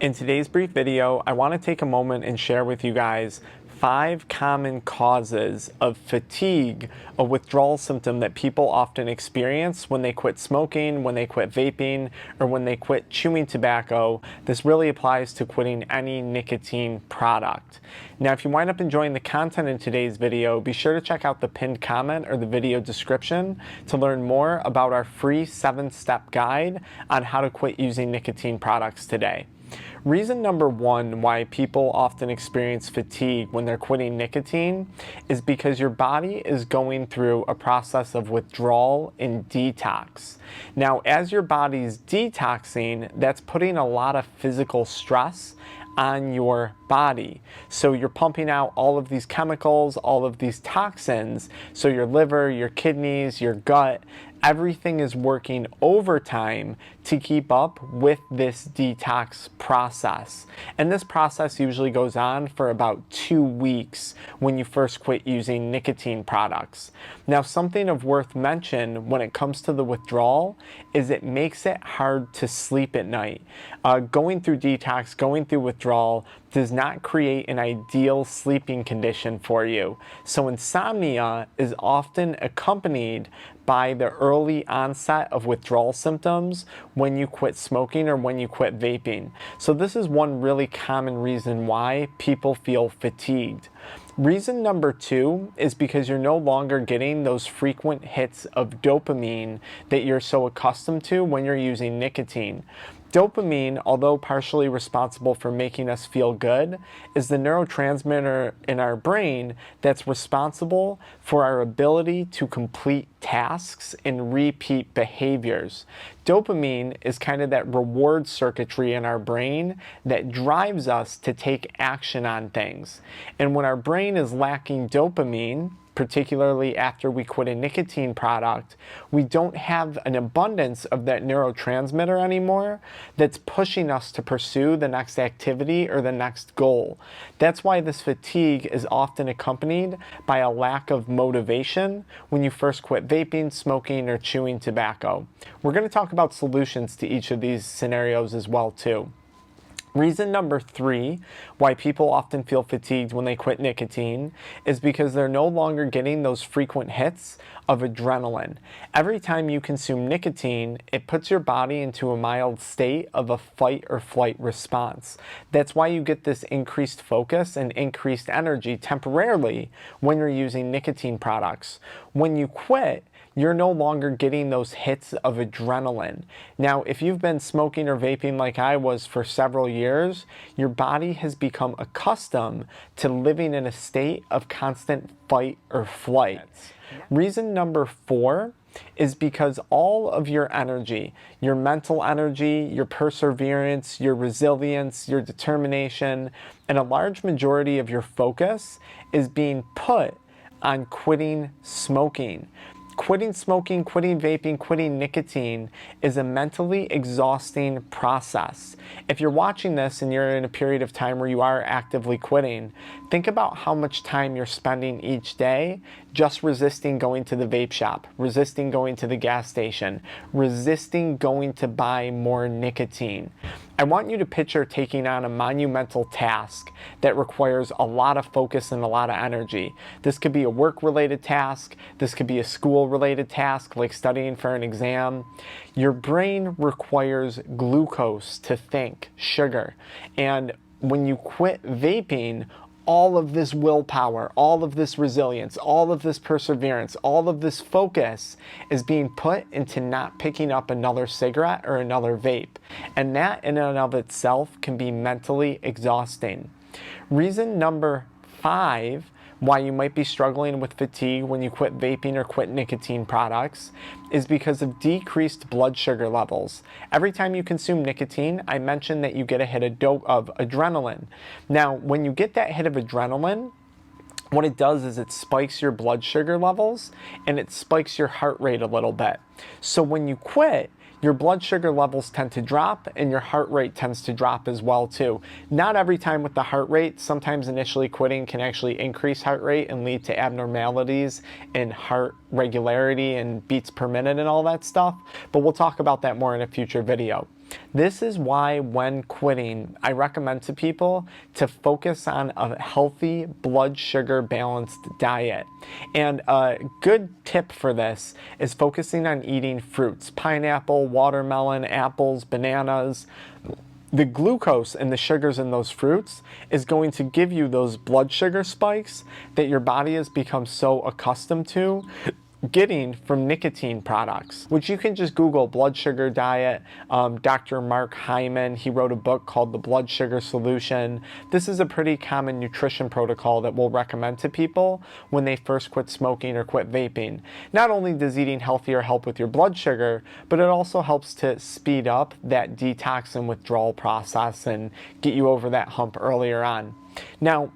In today's brief video, I want to take a moment and share with you guys 5 common causes of fatigue, a withdrawal symptom that people often experience when they quit smoking, when they quit vaping, or when they quit chewing tobacco. This really applies to quitting any nicotine product. Now, if you wind up enjoying the content in today's video, be sure to check out the pinned comment or the video description to learn more about our free 7-step guide on how to quit using nicotine products today. Reason number 1 why people often experience fatigue when they're quitting nicotine is because your body is going through a process of withdrawal and detox. Now, as your body's detoxing, that's putting a lot of physical stress on your body. So you're pumping out all of these chemicals, all of these toxins, so your liver, your kidneys, your gut, everything is working overtime to keep up with this detox process. And this process usually goes on for about 2 weeks when you first quit using nicotine products. Now, something of worth mention when it comes to the withdrawal is it makes it hard to sleep at night. Going through detox, going through withdrawal does not create an ideal sleeping condition for you. So insomnia is often accompanied by the early onset of withdrawal symptoms when you quit smoking or when you quit vaping. So this is one really common reason why people feel fatigued. Reason number 2 is because you're no longer getting those frequent hits of dopamine that you're so accustomed to when you're using nicotine. Dopamine, although partially responsible for making us feel good, is the neurotransmitter in our brain that's responsible for our ability to complete tasks and repeat behaviors. Dopamine is kind of that reward circuitry in our brain that drives us to take action on things. And when our brain is lacking dopamine, particularly after we quit a nicotine product, we don't have an abundance of that neurotransmitter anymore that's pushing us to pursue the next activity or the next goal. That's why this fatigue is often accompanied by a lack of motivation when you first quit vaping, smoking, or chewing tobacco. We're going to talk about solutions to each of these scenarios as well too. Reason number 3 why people often feel fatigued when they quit nicotine is because they're no longer getting those frequent hits of adrenaline. Every time you consume nicotine, it puts your body into a mild state of a fight or flight response. That's why you get this increased focus and increased energy temporarily when you're using nicotine products. When you quit, you're no longer getting those hits of adrenaline. Now, if you've been smoking or vaping like I was for several years, your body has become accustomed to living in a state of constant fight or flight. Reason number 4 is because all of your energy, your mental energy, your perseverance, your resilience, your determination, and a large majority of your focus is being put on quitting smoking. Quitting smoking, quitting vaping, quitting nicotine is a mentally exhausting process. If you're watching this and you're in a period of time where you are actively quitting, think about how much time you're spending each day just resisting going to the vape shop, resisting going to the gas station, resisting going to buy more nicotine. I want you to picture taking on a monumental task that requires a lot of focus and a lot of energy. This could be a work-related task. This could be a school-related task like studying for an exam. Your brain requires glucose to think, sugar. And when you quit vaping, all of this willpower, all of this resilience, all of this perseverance, all of this focus is being put into not picking up another cigarette or another vape. And that in and of itself can be mentally exhausting. Reason number 5 why you might be struggling with fatigue when you quit vaping or quit nicotine products is because of decreased blood sugar levels. Every time you consume nicotine, I mentioned that you get a hit of adrenaline. Now, when you get that hit of adrenaline, what it does is it spikes your blood sugar levels and it spikes your heart rate a little bit. So when you quit, your blood sugar levels tend to drop and your heart rate tends to drop as well too. Not every time with the heart rate. Sometimes initially quitting can actually increase heart rate and lead to abnormalities in heart regularity and beats per minute and all that stuff, but we'll talk about that more in a future video. This is why when quitting, I recommend to people to focus on a healthy blood sugar balanced diet. And a good tip for this is focusing on eating fruits, pineapple, watermelon, apples, bananas. The glucose and the sugars in those fruits is going to give you those blood sugar spikes that your body has become so accustomed to getting from nicotine products, which you can just Google blood sugar diet. Dr. Mark Hyman, he wrote a book called The Blood Sugar Solution. This is a pretty common nutrition protocol that we'll recommend to people when they first quit smoking or quit vaping. Not only does eating healthier help with your blood sugar, but it also helps to speed up that detox and withdrawal process and get you over that hump earlier on. Now,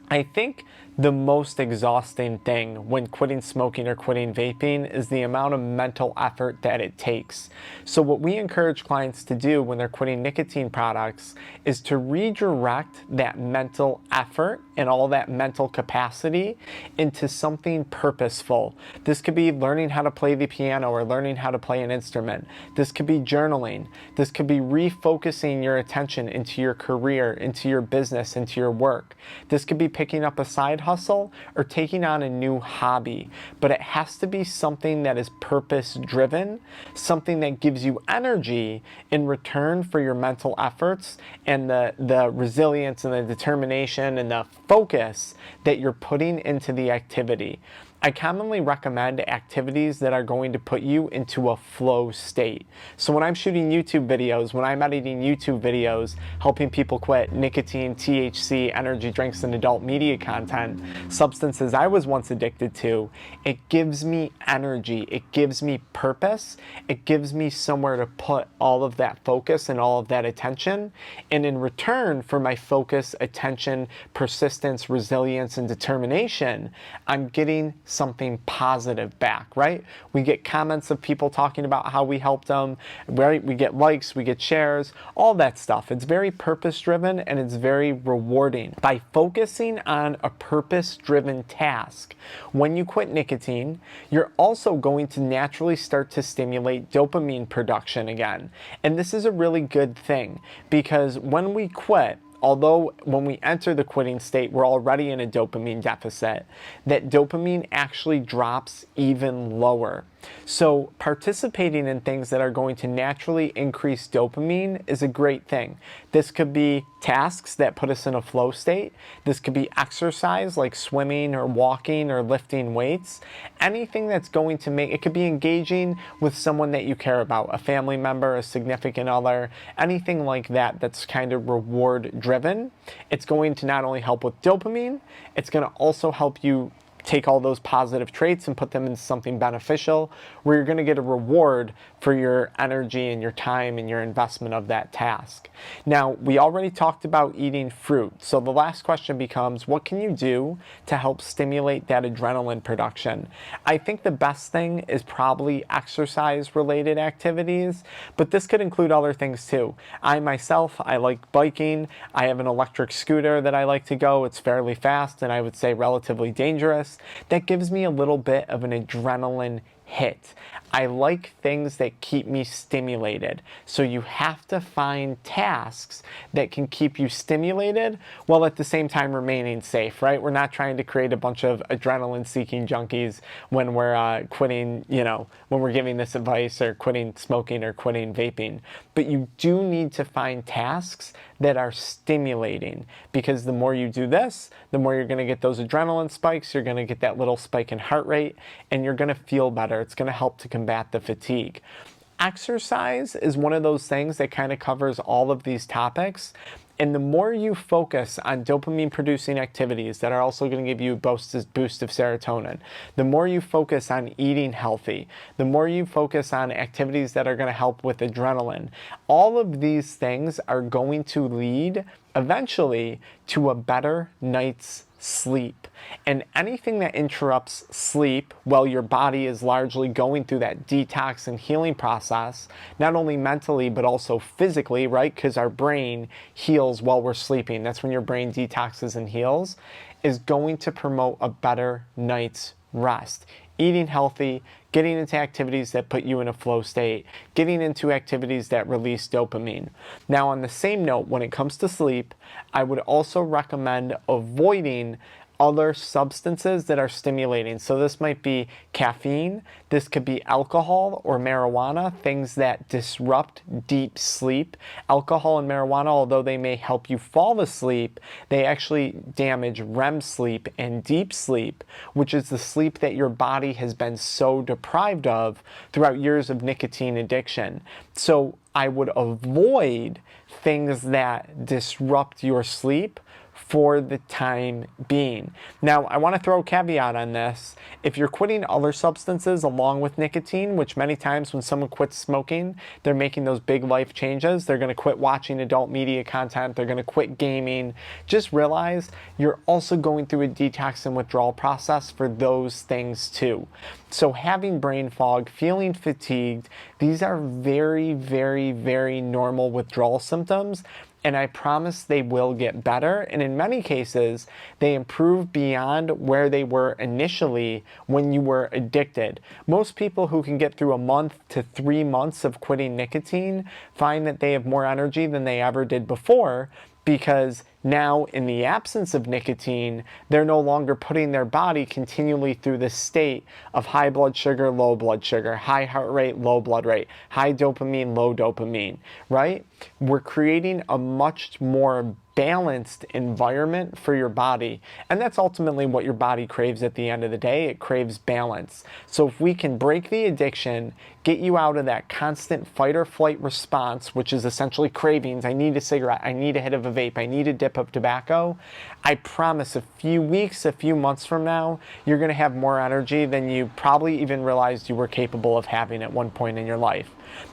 I think the most exhausting thing when quitting smoking or quitting vaping is the amount of mental effort that it takes. So what we encourage clients to do when they're quitting nicotine products is to redirect that mental effort and all that mental capacity into something purposeful. This could be learning how to play the piano or learning how to play an instrument. This could be journaling. This could be refocusing your attention into your career, into your business, into your work. This could be picking up a side hustle or taking on a new hobby, but it has to be something that is purpose driven, something that gives you energy in return for your mental efforts and the resilience and the determination and the focus that you're putting into the activity. I commonly recommend activities that are going to put you into a flow state. So when I'm shooting YouTube videos, when I'm editing YouTube videos, helping people quit nicotine, THC, energy drinks, and adult media content, substances I was once addicted to, it gives me energy, it gives me purpose, it gives me somewhere to put all of that focus and all of that attention. And in return for my focus, attention, persistence, resilience, and determination, I'm getting something positive back, right? We get comments of people talking about how we helped them, right? We get likes, we get shares, all that stuff. It's very purpose-driven and it's very rewarding. By focusing on a purpose-driven task, when you quit nicotine, you're also going to naturally start to stimulate dopamine production again. And this is a really good thing because when we quit, although when we enter the quitting state, we're already in a dopamine deficit, that dopamine actually drops even lower. So participating in things that are going to naturally increase dopamine is a great thing. This could be tasks that put us in a flow state. This could be exercise like swimming or walking or lifting weights. Anything that's going to make, it could be engaging with someone that you care about, a family member, a significant other, anything like that that's kind of reward driven. It's going to not only help with dopamine, it's going to also help you take all those positive traits and put them into something beneficial where you're going to get a reward for your energy and your time and your investment of that task. Now, we already talked about eating fruit. So the last question becomes, what can you do to help stimulate that adrenaline production? I think the best thing is probably exercise related activities, but this could include other things too. I myself, I like biking. I have an electric scooter that I like to go. It's fairly fast and I would say relatively dangerous. That gives me a little bit of an adrenaline hit. I like things that keep me stimulated. So you have to find tasks that can keep you stimulated while at the same time remaining safe, right? We're not trying to create a bunch of adrenaline-seeking junkies when we're quitting, when we're giving this advice or quitting smoking or quitting vaping. But you do need to find tasks that are stimulating because the more you do this, the more you're going to get those adrenaline spikes, you're going to get that little spike in heart rate, and you're going to feel better. It's going to help to combat the fatigue. Exercise is one of those things that kind of covers all of these topics. And the more you focus on dopamine producing activities that are also going to give you a boost of serotonin, the more you focus on eating healthy, the more you focus on activities that are going to help with adrenaline, all of these things are going to lead eventually to a better night's sleep. And anything that interrupts sleep while your body is largely going through that detox and healing process, not only mentally but also physically, right? Because our brain heals while we're sleeping. That's when your brain detoxes and heals, is going to promote a better night's rest. Eating healthy, getting into activities that put you in a flow state, getting into activities that release dopamine. Now, on the same note, when it comes to sleep, I would also recommend avoiding other substances that are stimulating. So this might be caffeine, this could be alcohol or marijuana, things that disrupt deep sleep. Alcohol and marijuana, although they may help you fall asleep, they actually damage REM sleep and deep sleep, which is the sleep that your body has been so deprived of throughout years of nicotine addiction. So I would avoid things that disrupt your sleep for the time being. Now, I want to throw a caveat on this. If you're quitting other substances along with nicotine, which many times when someone quits smoking, they're making those big life changes. They're going to quit watching adult media content. They're going to quit gaming. Just realize you're also going through a detox and withdrawal process for those things too. So having brain fog, feeling fatigued, these are very, very, very normal withdrawal symptoms. And I promise they will get better. And in many cases, they improve beyond where they were initially when you were addicted. Most people who can get through a month to 3 months of quitting nicotine find that they have more energy than they ever did before, because now, in the absence of nicotine, they're no longer putting their body continually through this state of high blood sugar, low blood sugar, high heart rate, low blood rate, high dopamine, low dopamine, right? We're creating a much more balanced environment for your body. And that's ultimately what your body craves at the end of the day. It craves balance. So if we can break the addiction, get you out of that constant fight or flight response, which is essentially cravings. I need a cigarette. I need a hit of a vape. I need a dip of tobacco. I promise a few weeks, a few months from now, you're going to have more energy than you probably even realized you were capable of having at one point in your life.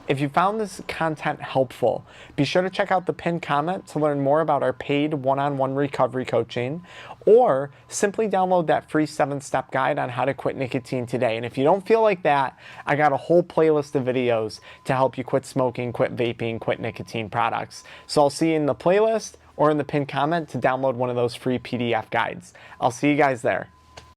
If you found this content helpful, be sure to check out the pinned comment to learn more about our paid one-on-one recovery coaching, or simply download that free 7-step guide on how to quit nicotine today. And if you don't feel like that, I got a whole playlist of videos to help you quit smoking, quit vaping, quit nicotine products. So I'll see you in the playlist or in the pinned comment to download one of those free PDF guides. I'll see you guys there.